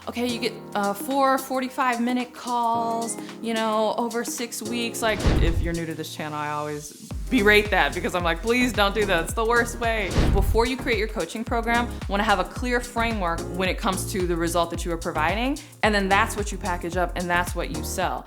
okay, you get 4 45-minute calls, you know, over 6 weeks. Like, if you're new to this channel, I always berate that because I'm like, please don't do that. It's the worst way. Before you create your coaching program, you want to have a clear framework when it comes to the result that you are providing. And then that's what you package up and that's what you sell.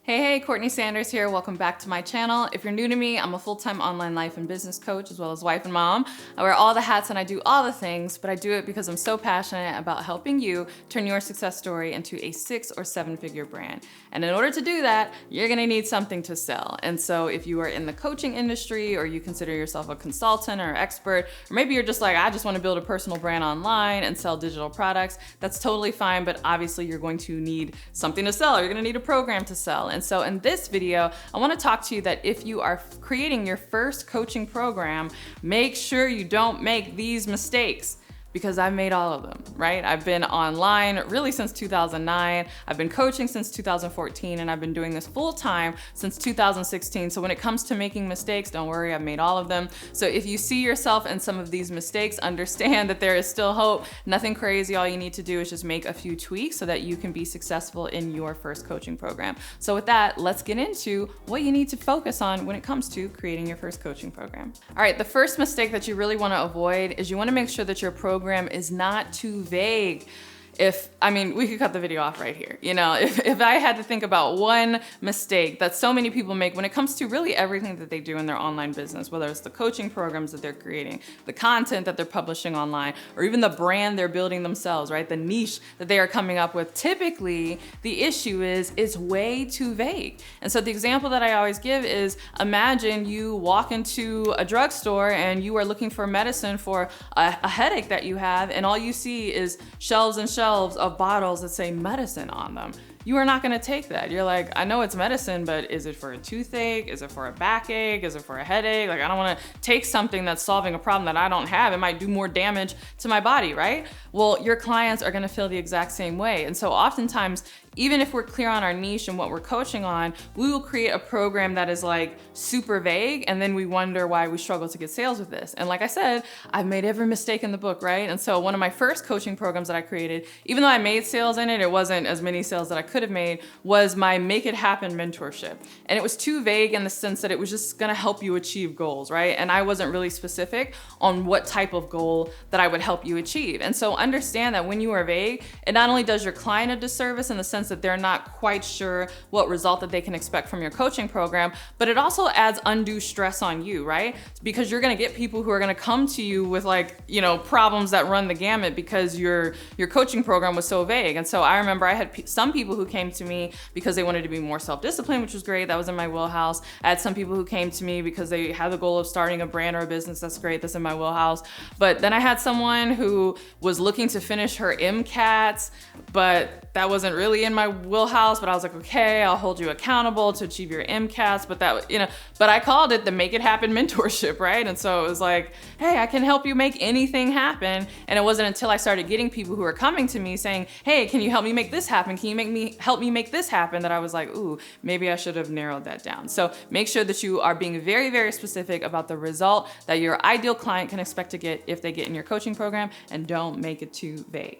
Hey, Courtney Sanders here. Welcome back to my channel. If you're new to me, I'm a full-time online life and business coach as well as wife and mom. I wear all the hats and I do all the things, but I do it because I'm so passionate about helping you turn your success story into a 6 or 7-figure brand. And in order to do that, you're gonna need something to sell. And so if you are in the coaching industry or you consider yourself a consultant or expert, or maybe you're just like, I just wanna build a personal brand online and sell digital products, that's totally fine, but obviously you're going to need something to sell. You're gonna need a program to sell. And so in this video, I want to talk to you that if you are creating your first coaching program, make sure you don't make these mistakes. Because I've made all of them, right? I've been online really since 2009. I've been coaching since 2014, and I've been doing this full time since 2016. So when it comes to making mistakes, don't worry, I've made all of them. So if you see yourself in some of these mistakes, understand that there is still hope. Nothing crazy. All you need to do is just make a few tweaks so that you can be successful in your first coaching program. So with that, let's get into what you need to focus on when it comes to creating your first coaching program. All right, the first mistake that you really want to avoid is you want to make sure that your program is not too vague. We could cut the video off right here. You know, if I had to think about one mistake that so many people make when it comes to really everything that they do in their online business, whether it's the coaching programs that they're creating, the content that they're publishing online, or even the brand they're building themselves, right? The niche that they are coming up with, typically the issue is it's way too vague. And so the example that I always give is, imagine you walk into a drugstore and you are looking for medicine for a headache that you have, and all you see is shelves and shelves of bottles that say medicine on them. You are not gonna take that. You're like, I know it's medicine, but is it for a toothache? Is it for a backache? Is it for a headache? Like, I don't wanna take something that's solving a problem that I don't have. It might do more damage to my body, right? Well, your clients are gonna feel the exact same way. And so oftentimes, even if we're clear on our niche and what we're coaching on, we will create a program that is like super vague, and then we wonder why we struggle to get sales with this. And like I said, I've made every mistake in the book, right? And so one of my first coaching programs that I created, even though I made sales in it, it wasn't as many sales that I could have made, was my Make It Happen mentorship. And it was too vague in the sense that it was just gonna help you achieve goals, right? And I wasn't really specific on what type of goal that I would help you achieve. And so understand that when you are vague, it not only does your client a disservice in the sense that they're not quite sure what result that they can expect from your coaching program, but it also adds undue stress on you, right? Because you're gonna get people who are gonna come to you with problems that run the gamut because your coaching program was so vague. And so I remember I had some people who came to me because they wanted to be more self-disciplined, which was great. That was in my wheelhouse. I had some people who came to me because they had the goal of starting a brand or a business. That's great. That's in my wheelhouse. But then I had someone who was looking to finish her MCATs, but that wasn't really in my wheelhouse. But I was like, okay, I'll hold you accountable to achieve your MCATs. But I called it the Make It Happen mentorship, right? And so it was like, hey, I can help you make anything happen. And it wasn't until I started getting people who were coming to me saying, hey, can you help me make this happen? Can you help me make this happen? That I was like, ooh, maybe I should have narrowed that down. So make sure that you are being very, very specific about the result that your ideal client can expect to get if they get in your coaching program, and don't make it too vague.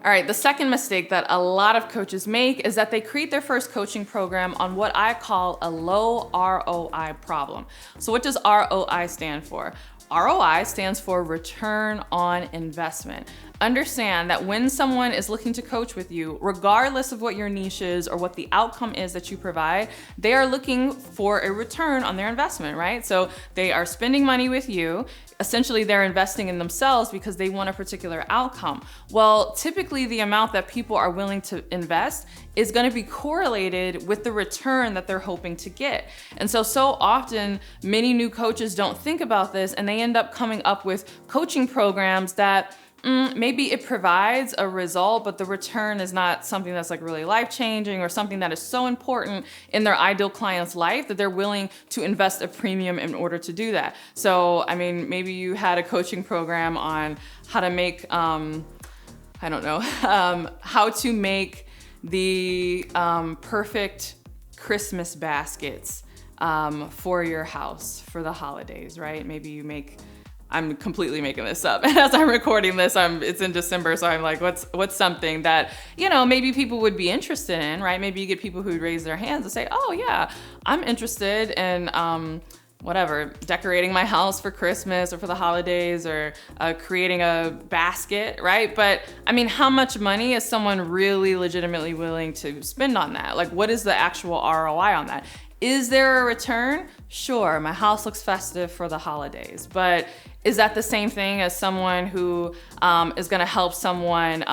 All right, the second mistake that a lot of coaches make is that they create their first coaching program on what I call a low ROI problem. So what does ROI stand for? ROI stands for return on investment. Understand that when someone is looking to coach with you, regardless of what your niche is or what the outcome is that you provide, they are looking for a return on their investment, right? So they are spending money with you. Essentially, they're investing in themselves because they want a particular outcome. Well, typically the amount that people are willing to invest is going to be correlated with the return that they're hoping to get. And so often many new coaches don't think about this, and they end up coming up with coaching programs that maybe it provides a result, but the return is not something that's like really life-changing or something that is so important in their ideal client's life that they're willing to invest a premium in order to do that. So, maybe you had a coaching program on how to make, how to make the perfect Christmas baskets for your house for the holidays, right? Maybe you make, I'm completely making this up. And as I'm recording this, it's in December, so I'm like, what's something that, maybe people would be interested in, right? Maybe you get people who raise their hands and say, oh yeah, I'm interested in whatever, decorating my house for Christmas or for the holidays, or creating a basket, right? But I mean, how much money is someone really legitimately willing to spend on that? Like, what is the actual ROI on that? Is there a return? Sure, my house looks festive for the holidays, but is that the same thing as someone who is gonna help someone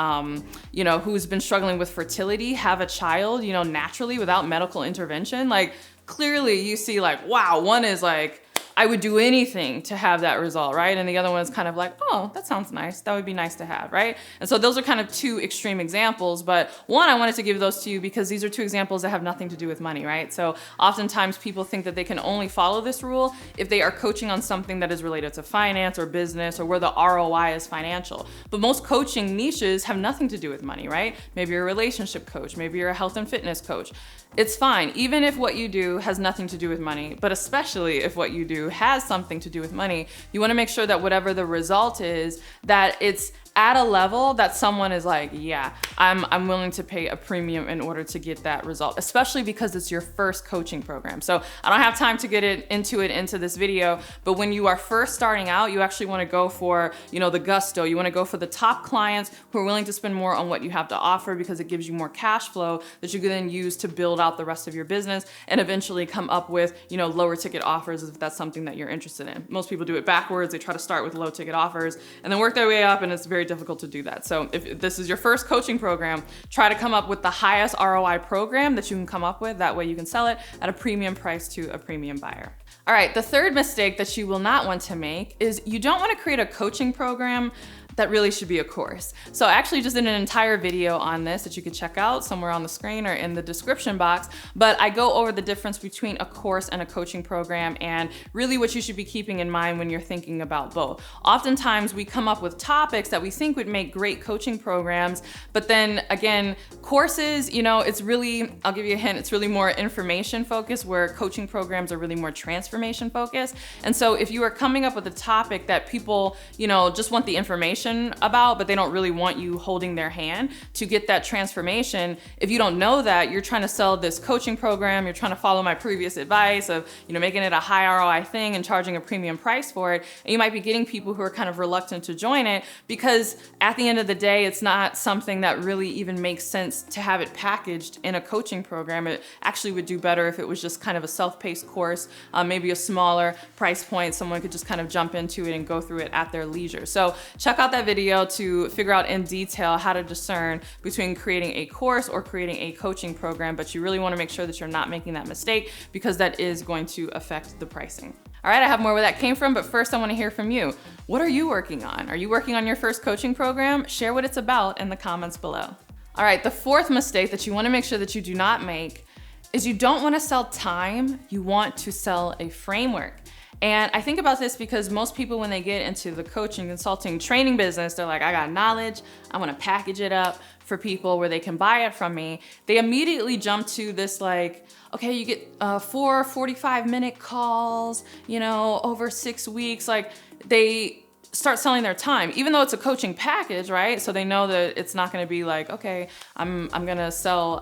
who's been struggling with fertility have a child, naturally without medical intervention? Like, clearly you see like, wow, one is like, I would do anything to have that result, right? And the other one is kind of like, oh, that sounds nice. That would be nice to have, right? And so those are kind of two extreme examples, but one, I wanted to give those to you because these are two examples that have nothing to do with money, right? So oftentimes people think that they can only follow this rule if they are coaching on something that is related to finance or business or where the ROI is financial. But most coaching niches have nothing to do with money, right? Maybe you're a relationship coach, maybe you're a health and fitness coach. It's fine, even if what you do has nothing to do with money, but especially if what you do has something to do with money, you wanna make sure that whatever the result is, that it's at a level that someone is like, yeah, I'm willing to pay a premium in order to get that result, especially because it's your first coaching program. So I don't have time to get into this video, but when you are first starting out, you actually wanna go for, the gusto. You wanna go for the top clients who are willing to spend more on what you have to offer because it gives you more cash flow that you can then use to build out the rest of your business and eventually come up with, lower ticket offers if that's something that you're interested in. Most people do it backwards. They try to start with low ticket offers and then work their way up, and it's very difficult to do that. So if this is your first coaching program, try to come up with the highest ROI program that you can come up with. That way you can sell it at a premium price to a premium buyer. All right, the third mistake that you will not want to make is you don't want to create a coaching program that really should be a course. So I actually just did an entire video on this that you could check out somewhere on the screen or in the description box, but I go over the difference between a course and a coaching program and really what you should be keeping in mind when you're thinking about both. Oftentimes we come up with topics that we think would make great coaching programs, but then again, courses, it's really, I'll give you a hint, it's really more information focused, where coaching programs are really more transformation focused. And so if you are coming up with a topic that people, just want the information about, but they don't really want you holding their hand to get that transformation. If you don't know that, you're trying to sell this coaching program, you're trying to follow my previous advice of, making it a high ROI thing and charging a premium price for it. And you might be getting people who are kind of reluctant to join it because at the end of the day, it's not something that really even makes sense to have it packaged in a coaching program. It actually would do better if it was just kind of a self-paced course, maybe a smaller price point. Someone could just kind of jump into it and go through it at their leisure. So check out that video to figure out in detail how to discern between creating a course or creating a coaching program, but you really want to make sure that you're not making that mistake because that is going to affect the pricing. All right, I have more where that came from, but first I want to hear from you. What are you working on? Are you working on your first coaching program? Share what it's about in the comments below. All right, the fourth mistake that you want to make sure that you do not make is you don't want to sell time, you want to sell a framework. And I think about this because most people, when they get into the coaching, consulting, training business, they're like, I got knowledge, I wanna package it up for people where they can buy it from me. They immediately jump to this like, okay, you get 4 45-minute calls, over 6 weeks. Like, they start selling their time, even though it's a coaching package, right? So they know that it's not gonna be like, okay, I'm gonna sell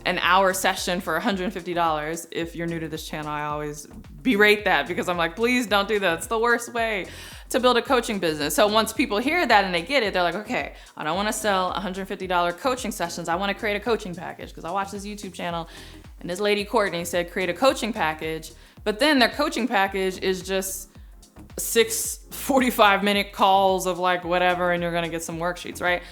an hour session for $150. If you're new to this channel, I always berate that because I'm like, please don't do that. It's the worst way to build a coaching business. So once people hear that and they get it, they're like, okay, I don't want to sell $150 coaching sessions. I want to create a coaching package because I watched this YouTube channel and this lady Courtney said, create a coaching package. But then their coaching package is just 6 45-minute calls of like whatever, and you're going to get some worksheets, right?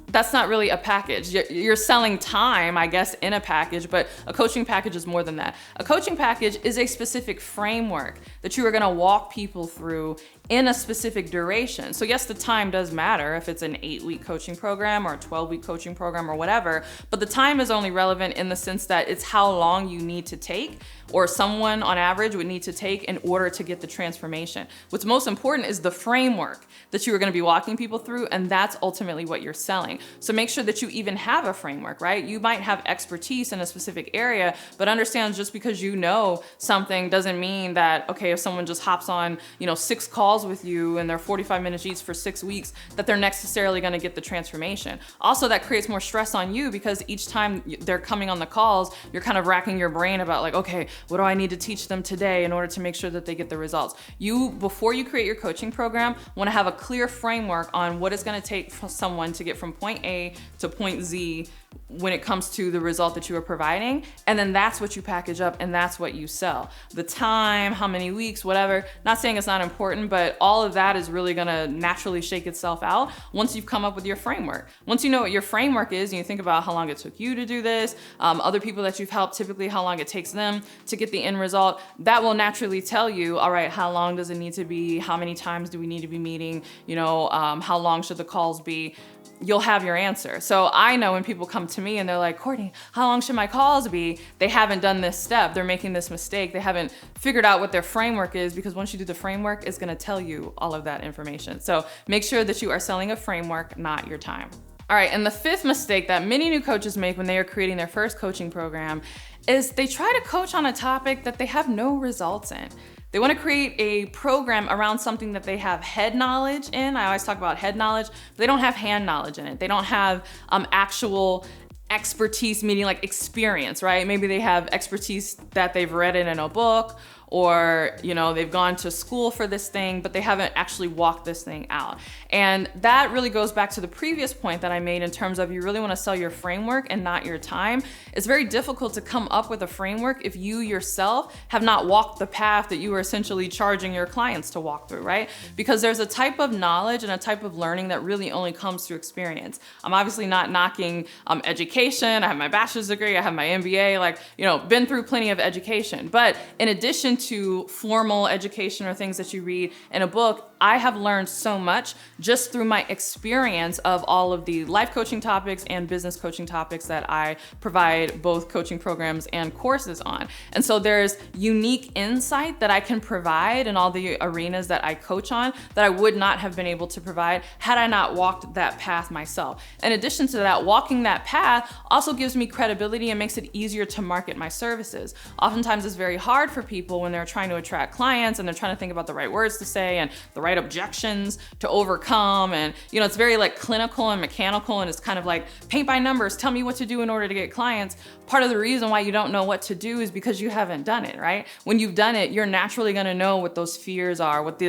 That's not really a package. You're selling time, I guess, in a package, but a coaching package is more than that. A coaching package is a specific framework that you are gonna walk people through in a specific duration. So yes, the time does matter if it's an 8-week coaching program or a 12-week coaching program or whatever, but the time is only relevant in the sense that it's how long you need to take, or someone on average would need to take in order to get the transformation. What's most important is the framework that you are gonna be walking people through, and that's ultimately what you're selling. So make sure that you even have a framework, right? You might have expertise in a specific area, but understand just because you know something doesn't mean that, okay, if someone just hops on, 6 calls with you and they're 45 minutes each for 6 weeks, that they're necessarily gonna get the transformation. Also, that creates more stress on you because each time they're coming on the calls, you're kind of racking your brain about like, okay, what do I need to teach them today in order to make sure that they get the results? You, before you create your coaching program, wanna have a clear framework on what it's gonna take for someone to get from point A to point Z when it comes to the result that you are providing. And then that's what you package up and that's what you sell. The time, how many weeks, whatever, not saying it's not important, but all of that is really gonna naturally shake itself out once you've come up with your framework. Once you know what your framework is and you think about how long it took you to do this, other people that you've helped, typically how long it takes them to get the end result, that will naturally tell you, all right, how long does it need to be? How many times do we need to be meeting? How long should the calls be? You'll have your answer. So I know when people come to me and they're like, Courtney, how long should my calls be? They haven't done this step. They're making this mistake. They haven't figured out what their framework is, because once you do the framework, it's gonna tell you all of that information. So make sure that you are selling a framework, not your time. All right, and the 5th mistake that many new coaches make when they are creating their first coaching program is they try to coach on a topic that they have no results in. They want to create a program around something that they have head knowledge in. I always talk about head knowledge, but they don't have hand knowledge in it. They don't have actual expertise, meaning like experience, right? Maybe they have expertise that they've read it in a book, or they've gone to school for this thing, but they haven't actually walked this thing out. And that really goes back to the previous point that I made in terms of you really want to sell your framework and not your time. It's very difficult to come up with a framework if you yourself have not walked the path that you are essentially charging your clients to walk through, right? Because there's a type of knowledge and a type of learning that really only comes through experience. I'm obviously not knocking education. I have my bachelor's degree, I have my MBA, been through plenty of education. But in addition to formal education or things that you read in a book, I have learned so much just through my experience of all of the life coaching topics and business coaching topics that I provide both coaching programs and courses on. And so there's unique insight that I can provide in all the arenas that I coach on that I would not have been able to provide had I not walked that path myself. In addition to that, walking that path also gives me credibility and makes it easier to market my services. Oftentimes it's very hard for people when they're trying to attract clients and they're trying to think about the right words to say and the right objections to overcome. And it's very like clinical and mechanical, and it's kind of like paint by numbers, tell me what to do in order to get clients. Part of the reason why you don't know what to do is because you haven't done it, right? When you've done it, you're naturally gonna know what those fears are, what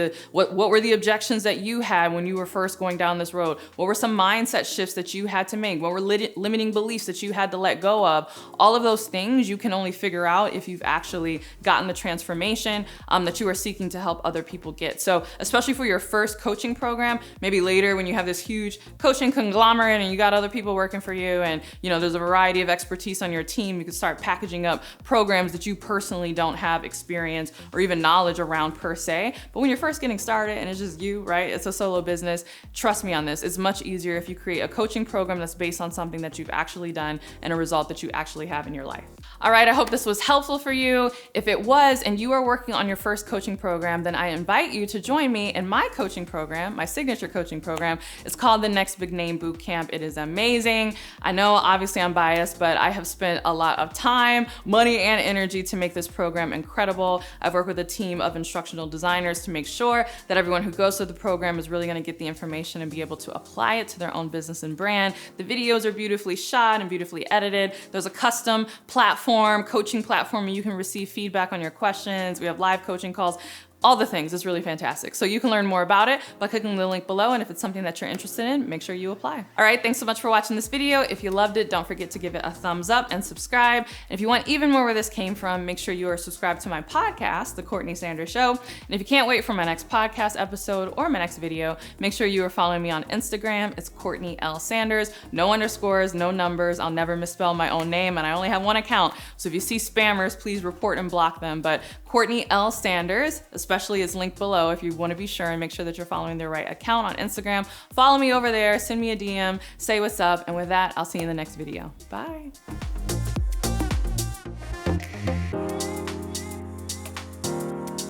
were the objections that you had when you were first going down this road? What were some mindset shifts that you had to make? What were limiting beliefs that you had to let go of? All of those things you can only figure out if you've actually gotten the transformation that you are seeking to help other people get. So especially for your first coaching program, maybe later when you have this huge coaching conglomerate and you got other people working for you and there's a variety of expertise on your team, you can start packaging up programs that you personally don't have experience or even knowledge around per se. But when you're first getting started and it's just you, right? It's a solo business. Trust me on this. It's much easier if you create a coaching program that's based on something that you've actually done and a result that you actually have in your life. All right, I hope this was helpful for you. If it was and you are working on your first coaching program, then I invite you to join me in my coaching program, my signature coaching program. It's called the Next Big Name Bootcamp. It is amazing. I know obviously I'm biased, but I have spent a lot of time, money, and energy to make this program incredible. I've worked with a team of instructional designers to make sure that everyone who goes through the program is really gonna get the information and be able to apply it to their own business and brand. The videos are beautifully shot and beautifully edited. There's a custom coaching platform, and you can receive feedback on your questions. We have live coaching calls. All the things. It's really fantastic. So you can learn more about it by clicking the link below, and if it's something that you're interested in, make sure you apply. All right, thanks so much for watching this video. If you loved it, don't forget to give it a thumbs up and subscribe. And if you want even more where this came from, make sure you are subscribed to my podcast, The Courtney Sanders Show. And if you can't wait for my next podcast episode or my next video, make sure you are following me on Instagram. It's CourtneyLSanders, no underscores, no numbers. I'll never misspell my own name, and I only have one account. So if you see spammers, please report and block them. But Courtney L. Sanders, especially is linked below if you want to be sure and make sure that you're following the right account on Instagram. Follow me over there, send me a DM, say what's up, and with that, I'll see you in the next video. Bye.